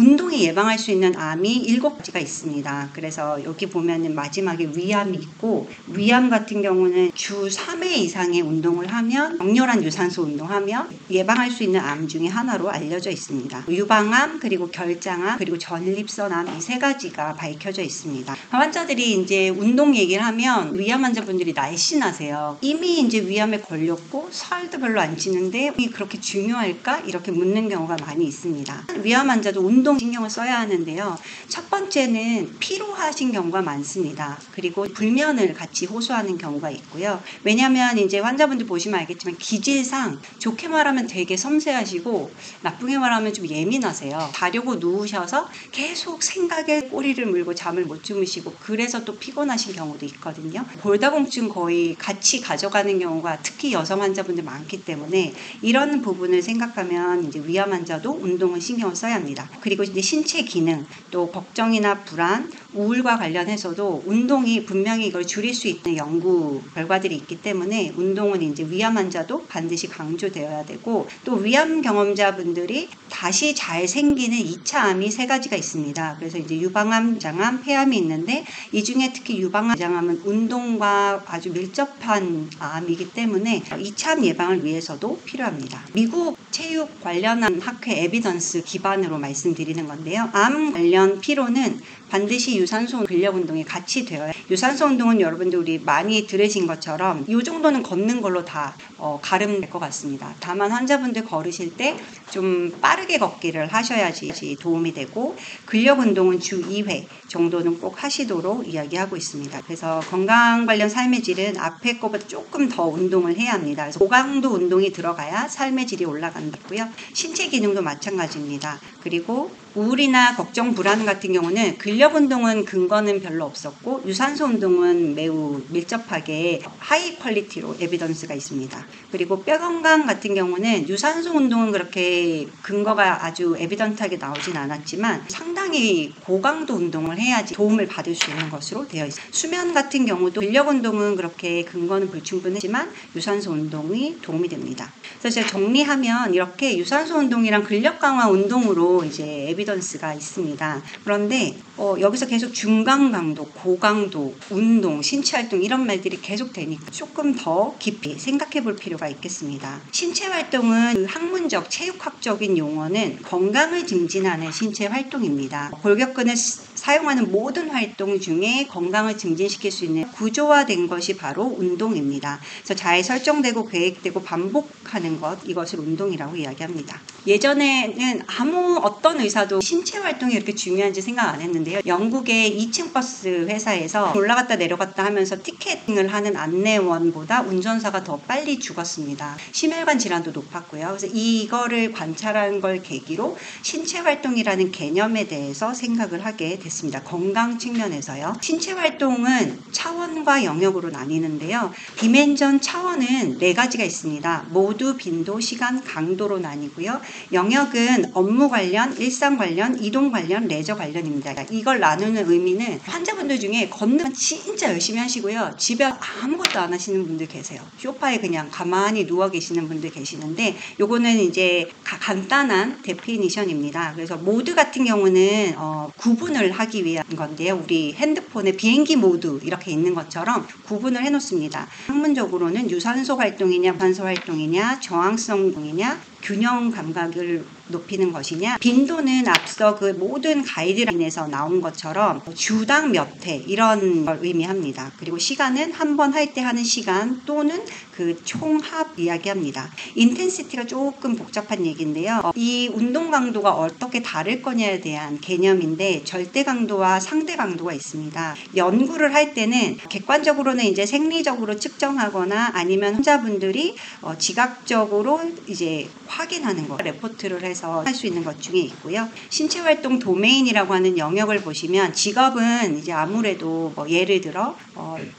운동이 예방할 수 있는 암이 7가지가 있습니다. 그래서 여기 보면은 마지막에 위암이 있고, 위암 같은 경우는 주 3회 이상의 운동을 하면, 격렬한 유산소 운동하면 예방할 수 있는 암 중에 하나로 알려져 있습니다. 유방암, 그리고 결장암, 그리고 전립선암, 이 3가지가 밝혀져 있습니다. 환자들이 이제 운동 얘기를 하면 위암 환자분들이 날씬하세요. 이미 이제 위암에 걸렸고 살도 별로 안 찌는데 그렇게 중요할까? 이렇게 묻는 경우가 많이 있습니다. 위암 환자도 운동 신경을 써야 하는데요. 첫 번째는 피로하신 경우가 많습니다. 그리고 불면을 같이 호소하는 경우가 있고요. 왜냐하면 이제 환자분들 보시면 알겠지만 기질상 좋게 말하면 되게 섬세하시고 나쁘게 말하면 좀 예민하세요. 자려고 누우셔서 계속 생각에 꼬리를 물고 잠을 못 주무시고 그래서 또 피곤하신 경우도 있거든요. 골다공증 거의 같이 가져가는 경우가 특히 여성 환자분들 많기 때문에 이런 부분을 생각하면 이제 위암 환자도 운동을 신경을 써야 합니다. 그리고 이제 신체 기능, 또 걱정이나 불안, 우울과 관련해서도 운동이 분명히 이걸 줄일 수 있는 연구 결과들이 있기 때문에 운동은 이제 위암 환자도 반드시 강조되어야 되고, 또 위암 경험자분들이 다시 잘 생기는 2차 암이 3가지가 있습니다. 그래서 이제 유방암, 장암, 폐암이 있는데 이 중에 특히 유방암, 장암은 운동과 아주 밀접한 암이기 때문에 2차 암 예방을 위해서도 필요합니다. 미국 체육 관련한 학회 에비던스 기반으로 말씀드리는 건데요. 암 관련 피로는 반드시 유산소 근력 운동이 같이 되어야 해요. 유산소 운동은 여러분들 우리 많이 들으신 것처럼 이 정도는 걷는 걸로 다 가름될 것 같습니다. 다만 환자분들 걸으실 때 좀 빠르게 걷기를 하셔야지 도움이 되고, 근력 운동은 주 2회 정도는 꼭 하시도록 이야기하고 있습니다. 그래서 건강 관련 삶의 질은 앞에 거보다 조금 더 운동을 해야 합니다. 그래서 고강도 운동이 들어가야 삶의 질이 올라간다고요. 신체 기능도 마찬가지입니다. 그리고 우울이나 걱정, 불안 같은 경우는 근력 운동은 근거는 별로 없었고 유산소 운동은 매우 밀접하게 하이 퀄리티로 에비던스가 있습니다. 그리고 뼈 건강 같은 경우는 유산소 운동은 그렇게 근거가 아주 에비던트하게 나오진 않았지만 상당히 고강도 운동을 해야지 도움을 받을 수 있는 것으로 되어 있습니다. 수면 같은 경우도 근력 운동은 그렇게 근거는 불충분하지만 유산소 운동이 도움이 됩니다. 그래서 제가 정리하면 이렇게 유산소 운동이랑 근력 강화 운동으로 이제 에비던스가 있습니다. 그런데 여기서 계속 중강 강도, 고강도, 운동, 신체 활동 이런 말들이 계속 되니까 조금 더 깊이 생각해 볼 필요가 있겠습니다. 신체 활동은 그 학문적, 체육학적인 용어는 건강을 증진하는 신체 활동입니다. 골격근을 사용하는 모든 활동 중에 건강을 증진시킬 수 있는 구조화된 것이 바로 운동입니다. 그래서 잘 설정되고 계획되고 반복하는 것, 이것을 운동이라고 이야기합니다. 예전에는 어떤 의사도 신체 활동이 이렇게 중요한지 생각 안 했는데요. 영국의 2층 버스 회사에서 올라갔다 내려갔다 하면서 티켓팅을 하는 안내원보다 운전사가 더 빨리 죽었습니다. 심혈관 질환도 높았고요. 그래서 이거를 관찰한 걸 계기로 신체 활동이라는 개념에 대해서 생각을 하게 됐습니다. 건강 측면에서요. 신체 활동은 차원과 영역으로 나뉘는데요. 디멘전 차원은 4가지가 있습니다. 모두, 빈도, 시간, 강도로 나뉘고요. 영역은 업무 관련, 일상 관련, 이동 관련, 레저 관련입니다. 이걸 나누는 의미는 환자분들 중에 걷는 진짜 열심히 하시고요. 집에 아무것도 안 하시는 분들 계세요. 소파에 그냥 가만히 누워 계시는 분들 계시는데 요거는 이제 간단한 데피니션입니다. 그래서 모드 같은 경우는 구분을 하기 위한 건데요. 우리 핸드폰에 비행기 모드 이렇게 있는 것처럼 구분을 해놓습니다. 학문적으로는 유산소 활동이냐, 무산소 활동이냐, 저항성 운동이냐, 균형 감각을 높이는 것이냐, 빈도는 앞서 그 모든 가이드라인에서 나온 것처럼 주당 몇 회 이런 걸 의미합니다. 그리고 시간은 한 번 할 때 하는 시간 또는 그 총합 이야기합니다. 인텐시티가 조금 복잡한 얘기인데요. 이 운동 강도가 어떻게 다를 거냐에 대한 개념인데 절대 강도와 상대 강도가 있습니다. 연구를 할 때는 객관적으로는 이제 생리적으로 측정하거나 아니면 환자분들이 지각적으로 이제 확인하는 거, 레포트를 해서 할 수 있는 것 중에 있고요. 신체 활동 도메인이라고 하는 영역을 보시면 직업은 이제 아무래도 예를 들어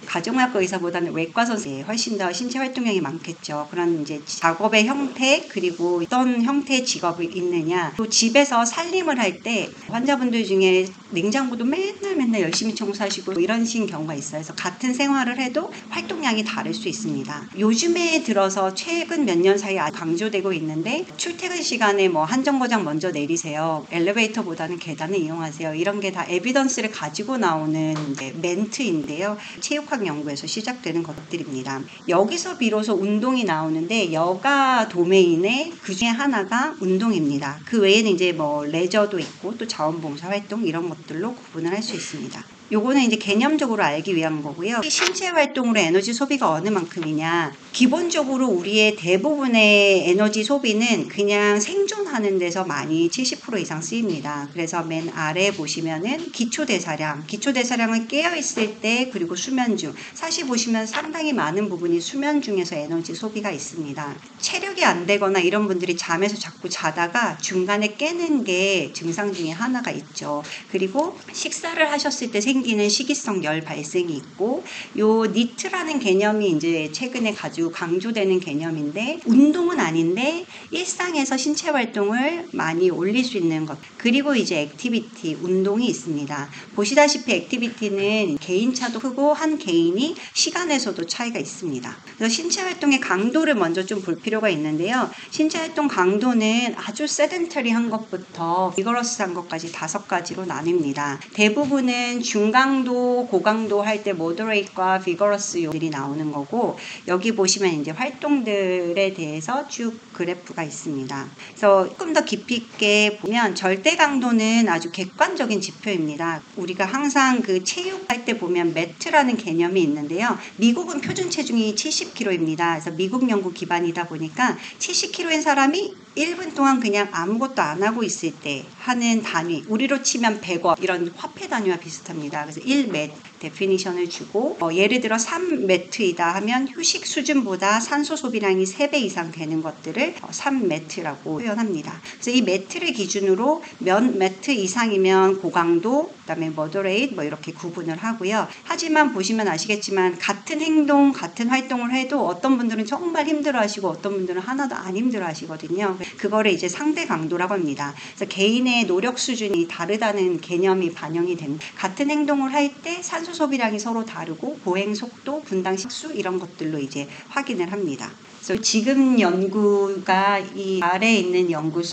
가정의학과 의사보다는 외과 선생님이 훨씬 더 신체 활동량이 많겠죠. 그런 이제 작업의 형태, 그리고 어떤 형태의 직업이 있느냐, 또 집에서 살림을 할 때 환자분들 중에 냉장고도 맨날 열심히 청소하시고 이런 식 경우가 있어요. 그래서 같은 생활을 해도 활동량이 다를 수 있습니다. 요즘에 들어서 최근 몇 년 사이에 강조되고 있는 있는데 출퇴근 시간에 뭐 한 정거장 먼저 내리세요. 엘리베이터보다는 계단을 이용하세요. 이런 게 다 에비던스를 가지고 나오는 멘트인데요. 체육학 연구에서 시작되는 것들입니다. 여기서 비로소 운동이 나오는데 여가 도메인의 그 중에 하나가 운동입니다. 그 외에는 이제 뭐 레저도 있고 또 자원봉사 활동 이런 것들로 구분을 할 수 있습니다. 요거는 이제 개념적으로 알기 위한 거고요. 신체 활동으로 에너지 소비가 어느 만큼이냐. 기본적으로 우리의 대부분의 에너지 소비는 그냥 생존하는 데서 많이 70% 이상 쓰입니다. 그래서 맨 아래 보시면은 기초대사량. 기초대사량은 깨어있을 때 그리고 수면 중. 사실 보시면 상당히 많은 부분이 수면 중에서 에너지 소비가 있습니다. 체력이 안 되거나 이런 분들이 잠에서 자꾸 자다가 중간에 깨는 게 증상 중에 하나가 있죠. 그리고 식사를 하셨을 때 생기는 식이성 열 발생이 있고 요 니트라는 개념이 이제 최근에 가지고 강조되는 개념인데 운동은 아닌데 일상에서 신체 활동을 많이 올릴 수 있는 것 그리고 이제 액티비티 운동이 있습니다. 보시다시피 액티비티는 개인차도 크고 한 개인이 시간에서도 차이가 있습니다. 그래서 신체 활동의 강도를 먼저 좀 볼 필요가 있는데요. 신체 활동 강도는 아주 세덴터리한 것부터 비거러스한 것까지 5가지로 나뉩니다. 대부분은 중강도, 고강도 할 때 모더레이트과 비거러스 요들이 나오는 거고 여기 보시면 이제 활동들에 대해서 쭉 그래프가 있습니다. 그래서 조금 더 깊이 있게 보면 절대 강도는 아주 객관적인 지표입니다. 우리가 항상 그 체육할 때 보면 매트라는 개념이 있는데요. 미국은 표준 체중이 70kg입니다. 그래서 미국 연구 기반이다 보니까 70kg인 사람이 1분 동안 그냥 아무것도 안 하고 있을 때 하는 단위 우리로 치면 100원 이런 화폐 단위와 비슷합니다. 그래서 1매트 데피니션을 주고 예를 들어 3매트이다 하면 휴식 수준보다 산소 소비량이 3배 이상 되는 것들을 3매트라고 표현합니다. 그래서 이 매트를 기준으로 몇 매트 이상이면 고강도 그다음에 moderate 뭐 이렇게 구분을 하고요. 하지만 보시면 아시겠지만 같은 행동 같은 활동을 해도 어떤 분들은 정말 힘들어하시고 어떤 분들은 하나도 안 힘들어하시거든요. 그거를 이제 상대 강도라고 합니다. 그래서 개인의 노력 수준이 다르다는 개념이 반영이 됩니다. 같은 행동을 할 때 산소 소비량이 서로 다르고 보행 속도, 분당 식수 이런 것들로 이제 확인을 합니다. 그래서 지금 연구가 이 아래에 있는 연구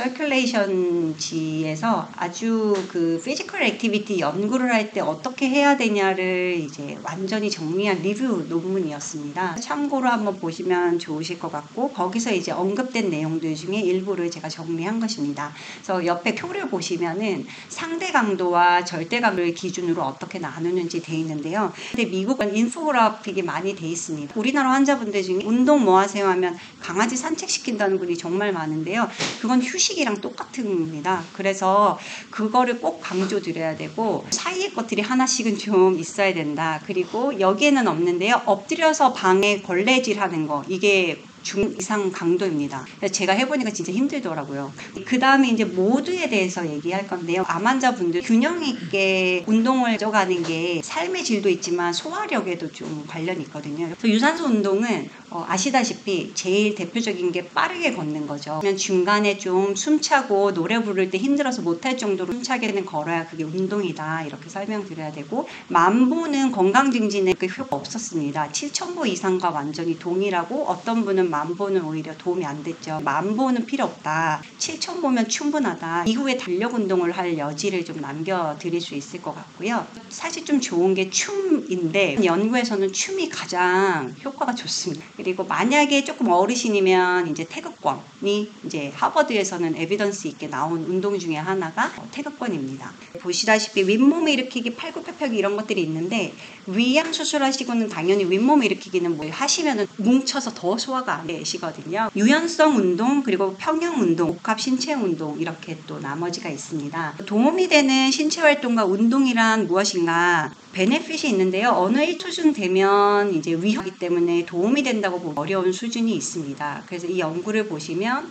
서큘레이션지에서 아주 그 피지컬 액티비티 연구를 할 때 어떻게 해야 되냐를 이제 완전히 정리한 리뷰 논문이었습니다. 참고로 한번 보시면 좋으실 것 같고 거기서 이제 언급된 내용들 중에 일부를 제가 정리한 것입니다. 그래서 옆에 표를 보시면은 상대 강도와 절대 강도를 기준으로 어떻게 나누는지 돼 있는데요. 근데 미국은 인포그래픽이 많이 돼 있습니다. 우리나라 환자분들 중에 운동 뭐 하세요 하면 강아지 산책시킨다는 분이 정말 많은데요. 그건 휴식이랑 똑같은 겁니다. 그래서 그거를 꼭 강조드려야 되고 사이의 것들이 하나씩은 좀 있어야 된다. 그리고 여기에는 없는데요. 엎드려서 방에 걸레질 하는 거 이게 중 이상 강도입니다. 제가 해보니까 진짜 힘들더라고요. 그 다음에 이제 모드에 대해서 얘기할 건데요. 암 환자분들 균형 있게 운동을 가져가는 게 삶의 질도 있지만 소화력에도 좀 관련이 있거든요. 그래서 유산소 운동은 아시다시피 제일 대표적인 게 빠르게 걷는 거죠. 그러면 중간에 좀 숨차고 노래 부를 때 힘들어서 못할 정도로 숨차게는 걸어야 그게 운동이다. 이렇게 설명드려야 되고 만보는 건강 증진에 그 효과 없었습니다. 7,000보 이상과 완전히 동일하고 어떤 분은 만보는 오히려 도움이 안 됐죠. 만보는 필요 없다. 7,000보면 충분하다. 이후에 달력 운동을 할 여지를 좀 남겨드릴 수 있을 것 같고요. 사실 좀 좋은 게 춤인데 연구에서는 춤이 가장 효과가 좋습니다. 그리고 만약에 조금 어르신이면 이제 태극권이 이제 하버드에서는 에비던스 있게 나온 운동 중에 하나가 태극권입니다. 보시다시피 윗몸 일으키기, 팔굽혀펴기 이런 것들이 있는데 위암 수술하시고는 당연히 윗몸 일으키기는 뭐 하시면은 뭉쳐서 더 소화가 안 되시거든요. 유연성 운동 그리고 평형 운동, 복합 신체 운동 이렇게 또 나머지가 있습니다. 도움이 되는 신체 활동과 운동이란 무엇인가? 베네핏이 있는데요. 어느 일 수준 되면 이제 위험하기 때문에 도움이 된다고 보기 어려운 수준이 있습니다. 그래서 이 연구를 보시면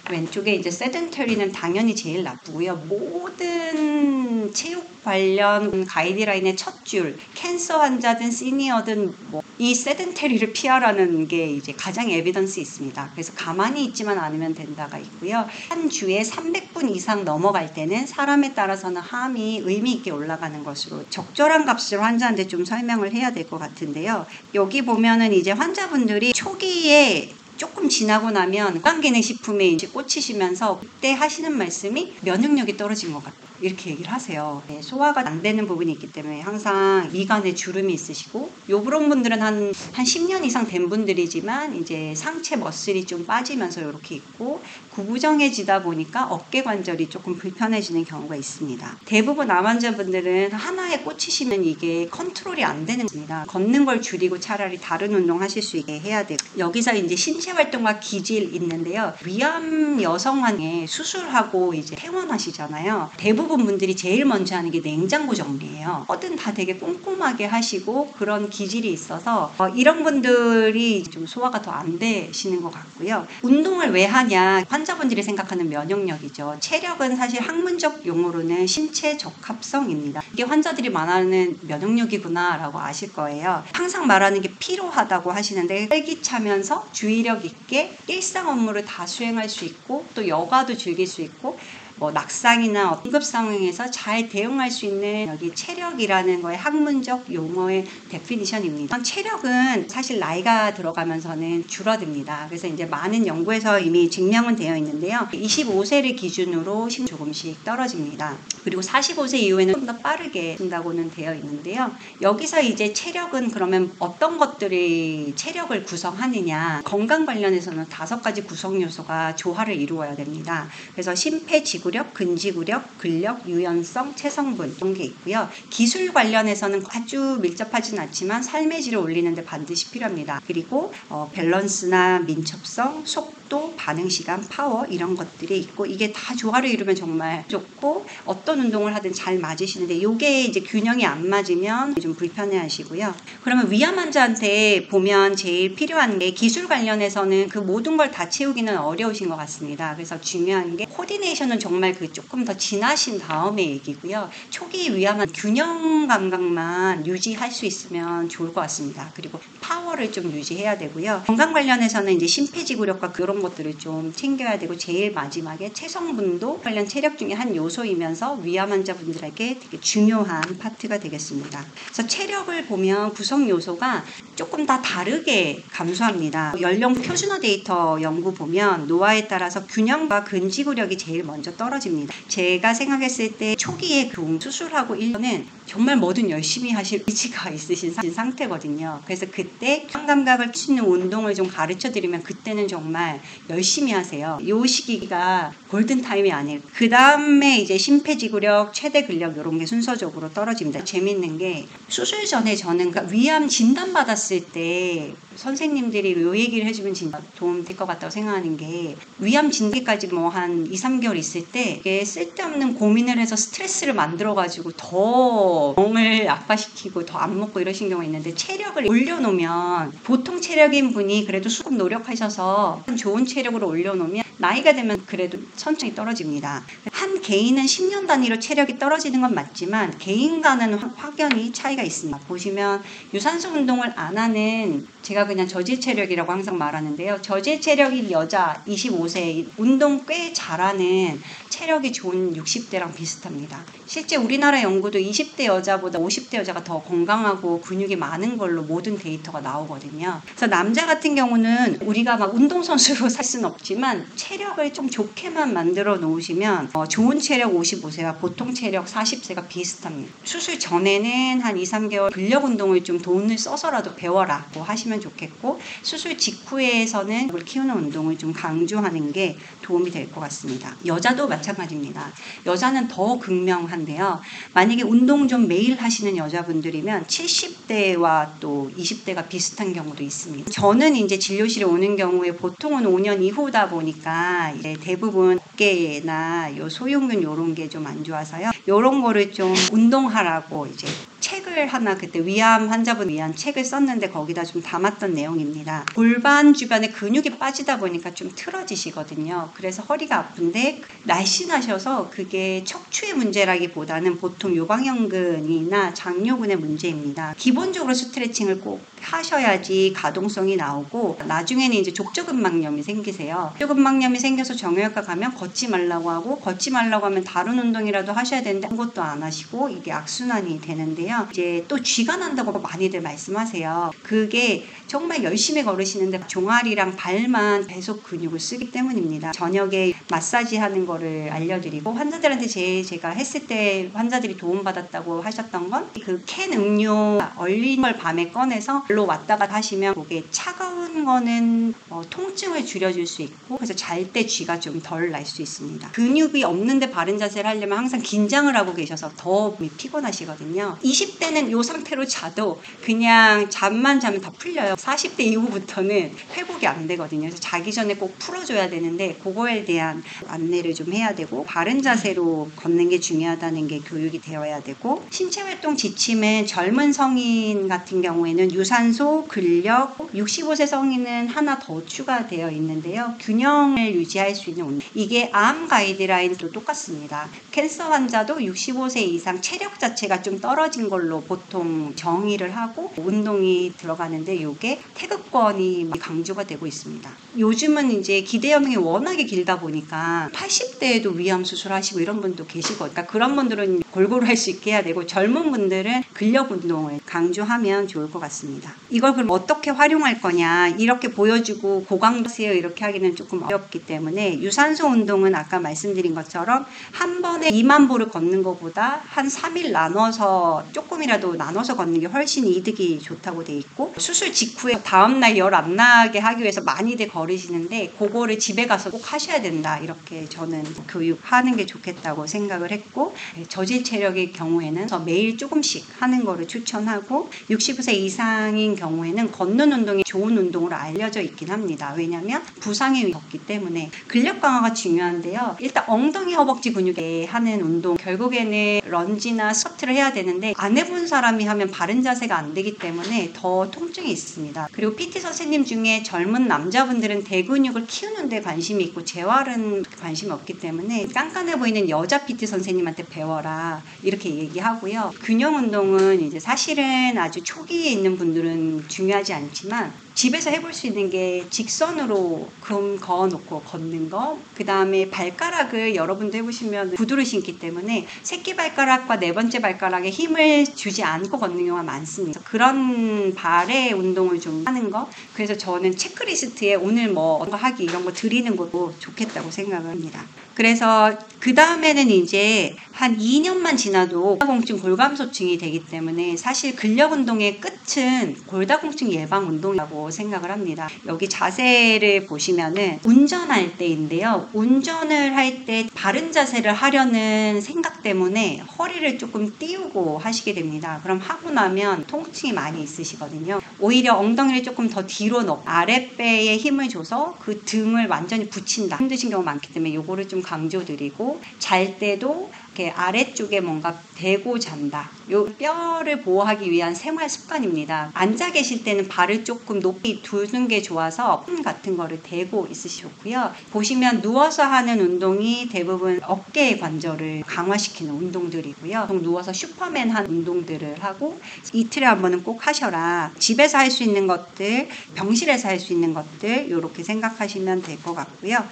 왼쪽에 이제 세덴터리는 당연히 제일 나쁘고요. 모든 체육 관련 가이드라인의 첫 줄, 캔서 환자든 시니어든 이 세덴터리를 피하라는 게 이제 가장 에비던스 있습니다. 그래서 가만히 있지만 않으면 된다가 있고요. 한 주에 300분 이상 넘어갈 때는 사람에 따라서는 함이 의미 있게 올라가는 것으로 적절한 값을 환자한테 좀 설명을 해야 될 것 같은데요. 여기 보면은 이제 환자분들이 초기에 조금 지나고 나면 건강기능식품에 이제 꽂히시면서 그때 하시는 말씀이 면역력이 떨어진 것 같아요. 이렇게 얘기를 하세요. 네, 소화가 안 되는 부분이 있기 때문에 항상 미간에 주름이 있으시고 요런 분들은 한 10년 이상 된 분들이지만 이제 상체 머슬이 좀 빠지면서 이렇게 있고 구부정해지다 보니까 어깨 관절이 조금 불편해지는 경우가 있습니다. 대부분 암 환자분들은 하나에 꽂히시면 이게 컨트롤이 안 되는 겁니다. 걷는 걸 줄이고 차라리 다른 운동 하실 수 있게 해야 돼요. 여기서 이제 신체 활동과 기질 있는데요. 위암 여성한테 수술하고 이제 퇴원하시잖아요. 대부분 분들이 제일 먼저 하는 게 냉장고 정리예요. 뭐든 다 되게 꼼꼼하게 하시고 그런 기질이 있어서 이런 분들이 좀 소화가 더 안 되시는 것 같고요. 운동을 왜 하냐? 환자분들이 생각하는 면역력이죠. 체력은 사실 학문적 용어로는 신체 적합성입니다. 이게 환자들이 말하는 면역력이구나라고 아실 거예요. 항상 말하는 게 피로하다고 하시는데 활기차면서 주의력 있게 일상 업무를 다 수행할 수 있고 또 여가도 즐길 수 있고 뭐 낙상이나 응급 상황에서 잘 대응할 수 있는 여기 체력이라는 거의 학문적 용어의 데피니션입니다. 체력은 사실 나이가 들어가면서는 줄어듭니다. 그래서 이제 많은 연구에서 이미 증명은 되어 있는데요. 25세를 기준으로 조금씩 떨어집니다. 그리고 45세 이후에는 좀 더 빠르게 된다고는 되어 있는데요. 여기서 이제 체력은 그러면 어떤 것들이 체력을 구성하느냐? 건강 관련해서는 5가지 구성 요소가 조화를 이루어야 됩니다. 그래서 심폐지구력, 근지구력, 근력, 유연성, 체성분 이런 게 있고요. 기술 관련해서는 아주 밀접하진 않지만 삶의 질을 올리는 데 반드시 필요합니다. 그리고 밸런스나 민첩성, 속도, 반응 시간, 파워 이런 것들이 있고 이게 다 조화를 이루면 정말 좋고 어떤 운동을 하든 잘 맞으시는데 이게 이제 균형이 안 맞으면 좀 불편해 하시고요. 그러면 위암 환자한테 보면 제일 필요한 게 기술 관련해서는 그 모든 걸 다 채우기는 어려우신 것 같습니다. 그래서 중요한 게 코디네이션은 정말 그 조금 더 지나신 다음에 얘기고요. 초기 위암은 균형 감각만 유지할 수 있으면 좋을 것 같습니다. 그리고 파워를 좀 유지해야 되고요. 건강 관련해서는 이제 심폐지구력과 그런 것들을 좀 챙겨야 되고 제일 마지막에 체성분도 관련 체력 중에 한 요소이면서 위암 환자분들에게 되게 중요한 파트가 되겠습니다. 그래서 체력을 보면 구성 요소가 조금 다 다르게 감소합니다. 연령 표준화 데이터 연구 보면 노화에 따라서 균형과 근지구력이 제일 먼저 떨어집니다. 제가 생각했을 때 초기에 수술하고 1년은 정말 뭐든 열심히 하실 의지가 있으신 상태거든요. 그래서 그때 감각을 수 있는 운동을 좀 가르쳐 드리면 그때는 정말 열심히 하세요. 이 시기가 골든타임이 아니에요. 그 다음에 이제 심폐지구력, 최대 근력 이런 게 순서적으로 떨어집니다. 재밌는 게 수술 전에 저는 위암 진단 받았을 때 선생님들이 이 얘기를 해주면 진짜 도움 될 것 같다고 생각하는 게 위암 진단까지 뭐 한 2, 3개월 있을 때 이게 쓸데없는 고민을 해서 스트레스를 만들어가지고 더 병을 악화시키고 더 안 먹고 이러신 경우가 있는데 체력을 올려놓으면 보통 체력인 분이 그래도 조금 노력하셔서 좋은 체력으로 올려놓으면 나이가 되면 그래도 천천히 떨어집니다. 한 개인은 10년 단위로 체력이 떨어지는 건 맞지만 개인 간은 확연히 차이가 있습니다. 보시면 유산소 운동을 안 하는 제가 그냥 저질 체력이라고 항상 말하는데요. 저질 체력인 여자 25세 운동 꽤 잘하는 체력이 좋은 60대랑 비슷합니다. 실제 우리나라 연구도 20대 여자보다 50대 여자가 더 건강하고 근육이 많은 걸로 모든 데이터가 나오거든요. 그래서 남자 같은 경우는 우리가 막 운동선수로 살 수는 없지만 체력을 좀 좋게만 만들어 놓으시면 좋은 체력 55세와 보통 체력 40세가 비슷합니다. 수술 전에는 한 2, 3개월 근력 운동을 좀 돈을 써서라도 배워라고 하시면 좋겠고 수술 직후에서는 을 키우는 운동을 좀 강조하는 게 도움이 될 것 같습니다. 여자도 마찬가지입니다. 여자는 더 극명한데요. 만약에 운동 좀 매일 하시는 여자분들이면 70대와 또 20대가 비슷한 경우도 있습니다. 저는 이제 진료실에 오는 경우에 보통은 5년 이후다 보니까 이제 대부분 어깨나 요 소흉근 요런 게 좀 안 좋아서요. 요런 거를 좀 운동하라고 이제 책을 하나 그때 위암 환자분 위한 책을 썼는데 거기다 좀 담았던 내용입니다. 골반 주변에 근육이 빠지다 보니까 좀 틀어지시거든요. 그래서 허리가 아픈데 날씬하셔서 그게 척추의 문제라기보다는 보통 요방형근이나 장요근의 문제입니다. 기본적으로 스트레칭을 꼭 하셔야지 가동성이 나오고 나중에는 이제 족저근막염이 생기세요. 족저근막염이 생겨서 정형외과 가면 걷지 말라고 하고 걷지 말라고 하면 다른 운동이라도 하셔야 되는데 아무것도 안 하시고 이게 악순환이 되는데요. 이제 또 쥐가 난다고 많이들 말씀하세요. 그게 정말 열심히 걸으시는데 종아리랑 발만 계속 근육을 쓰기 때문입니다. 저녁에 마사지 하는 거를 알려드리고 환자들한테 제가 했을 때 환자들이 도움받았다고 하셨던 건 그 캔 음료 얼린 걸 밤에 꺼내서 별로 왔다 갔다 하시면 그게 차가운 거는 통증을 줄여줄 수 있고 그래서 잘 때 쥐가 좀 덜 날 수 있습니다. 근육이 없는데 바른 자세를 하려면 항상 긴장을 하고 계셔서 더 피곤하시거든요. 20대는 이 상태로 자도 그냥 잠만 자면 다 풀려요. 40대 이후부터는 회복이 안 되거든요. 그래서 자기 전에 꼭 풀어줘야 되는데 그거에 대한 안내를 좀 해야 되고 바른 자세로 걷는 게 중요하다는 게 교육이 되어야 되고 신체활동 지침은 젊은 성인 같은 경우에는 유산소, 근력, 65세 성인은 하나 더 추가되어 있는데요. 균형을 유지할 수 있는 운동. 이게 암 가이드라인도 똑같습니다. 캔서 환자도 65세 이상 체력 자체가 좀 떨어진 걸로 보통 정의를 하고 운동이 들어가는데 이게 태극권이 강조가 되고 있습니다. 요즘은 이제 기대연명이 워낙에 길다 보니까 80대에도 위암 수술하시고 이런 분도 계시고 그러니까 그런 분들은 골고루 할 수 있게 해야 되고 젊은 분들은 근력 운동을 강조하면 좋을 것 같습니다. 이걸 그럼 어떻게 활용할 거냐 이렇게 보여주고 고강도세요 이렇게 하기는 조금 어렵기 때문에 유산소 운동은 아까 말씀드린 것처럼 한 번에 2만 보를 걷는 것보다 한 3일 나눠서 조금이라도 나눠서 걷는 게 훨씬 이득이 좋다고 돼 있고 수술 직후에 다음날 열 안 나게 하기 위해서 많이들 걸으시는데 그거를 집에 가서 꼭 하셔야 된다 이렇게 저는 교육하는 게 좋겠다고 생각을 했고 저질 체력의 경우에는 매일 조금씩 하는 거를 추천하고 65세 이상인 경우에는 걷는 운동이 좋은 운동으로 알려져 있긴 합니다. 왜냐하면 부상이 적기 때문에 근력 강화가 중요한데요. 일단 엉덩이 허벅지 근육에 하는 운동 결국에는 런지나 스쿼트를 해야 되는데 안 해본 사람이 하면 바른 자세가 안 되기 때문에 더 통증이 있습니다. 그리고 PT 선생님 중에 젊은 남자분들은 대근육을 키우는 데 관심이 있고 재활은 관심이 없기 때문에 깐깐해 보이는 여자 PT 선생님한테 배워라 이렇게 얘기하고요. 균형 운동은 이제 사실은 아주 초기에 있는 분들은 중요하지 않지만 집에서 해볼 수 있는 게 직선으로 그어놓고 걷는 거, 그 다음에 발가락을 여러분도 해보시면 구두를 신기 때문에 새끼 발가락과 네 번째 발가락에 힘을 주지 않고 걷는 경우가 많습니다. 그런 발의 운동을 좀 하는 거. 그래서 저는 체크리스트에 오늘 뭐 하기 이런 거 드리는 것도 좋겠다고 생각을 합니다. 그래서 그 다음에는 이제 한 2년만 지나도 골다공증 골감소증이 되기 때문에 사실 근력 운동의 끝은 골다공증 예방 운동이라고 생각을 합니다. 여기 자세를 보시면은 운전할 때인데요. 운전을 할 때 바른 자세를 하려는 생각 때문에 허리를 조금 띄우고 하시게 됩니다. 그럼 하고 나면 통증이 많이 있으시거든요. 오히려 엉덩이를 조금 더 뒤로 넣고 아랫배에 힘을 줘서 그 등을 완전히 붙인다. 힘드신 경우 많기 때문에 요거를 좀 강조드리고 잘 때도 이렇게 아래쪽에 뭔가 대고 잔다. 요 뼈를 보호하기 위한 생활 습관입니다. 앉아 계실 때는 발을 조금 높이 두는 게 좋아서 폰 같은 거를 대고 있으시면 좋고요. 보시면 누워서 하는 운동이 대부분 어깨 관절을 강화시키는 운동들이고요. 보통 누워서 슈퍼맨 한 운동들을 하고 이틀에 한 번은 꼭 하셔라. 집에서 할 수 있는 것들, 병실에서 할 수 있는 것들 이렇게 생각하시면 될 것 같고요.